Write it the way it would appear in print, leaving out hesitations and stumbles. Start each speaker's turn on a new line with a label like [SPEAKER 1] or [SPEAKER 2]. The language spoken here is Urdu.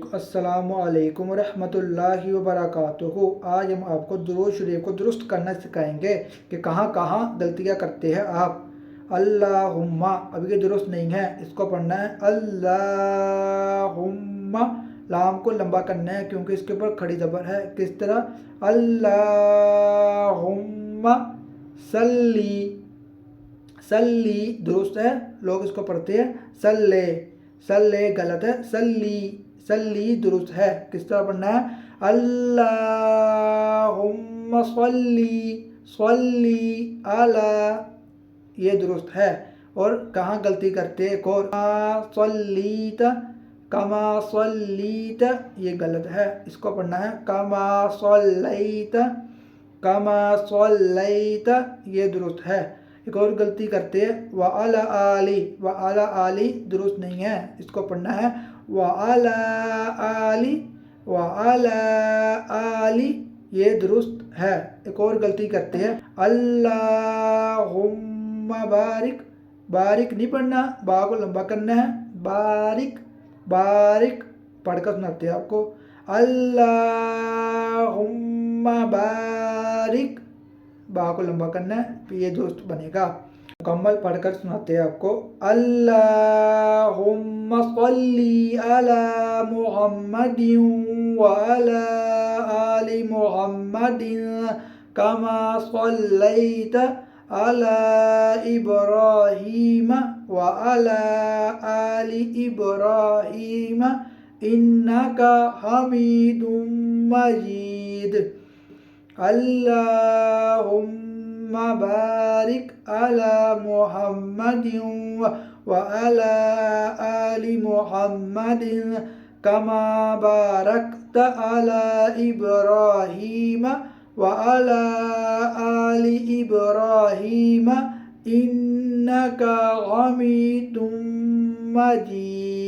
[SPEAKER 1] السلام علیکم ورحمۃ اللہ وبرکاتہ۔ آج ہم آپ کو درود شریف کو درست کرنا سکھائیں گے کہ کہاں کہاں غلطیاں کرتے ہیں آپ۔ اللہم اب یہ درست نہیں ہے، اس کو پڑھنا ہے اللہم، لام کو لمبا کرنا ہے کیونکہ اس کے اوپر کھڑی زبر ہے۔ کس طرح؟ اللہم صلی، صلی درست ہے، لوگ اس کو پڑھتے ہیں صلی، صلی غلط ہے، صلی، صلی درست ہے۔ کس طرح پڑھنا ہے؟ اللہم صلی، صلی علی، یہ درست ہے۔ اور کہاں غلطی کرتے ہیں؟ کما صلیت، کما صلیت یہ غلط ہے، اس کو پڑھنا ہے کما صلیت، کما صلیت یہ درست ہے۔ ایک اور غلطی کرتے ہیں وعلی آلی، وعلی آلی درست نہیں ہے، اس کو پڑھنا ہے وعلی آلی، وعلی آلی یہ درست ہے۔ ایک اور غلطی کرتے ہیں اللہم بارک، بارک نہیں پڑھنا، با کو لمبا کرنا ہے، بارک، بارک پڑھ کر سناتے ہیں آپ کو اللہم بارک، با کو لمبا کرنا ہے، پھر یہ درست بنے گا۔ مکمل پڑھ کر سناتے ہیں آپ کو اللہم صلی علی محمد وعلی آل محمد کما صلیت علی ابراہیم وعلی آل ابراہیم انک حمید مجید۔ اللہم بارک علی محمد وعلی آل محمد کما بارکت علی ابراہیم وعلی آل ابراہیم انک حمید مجید۔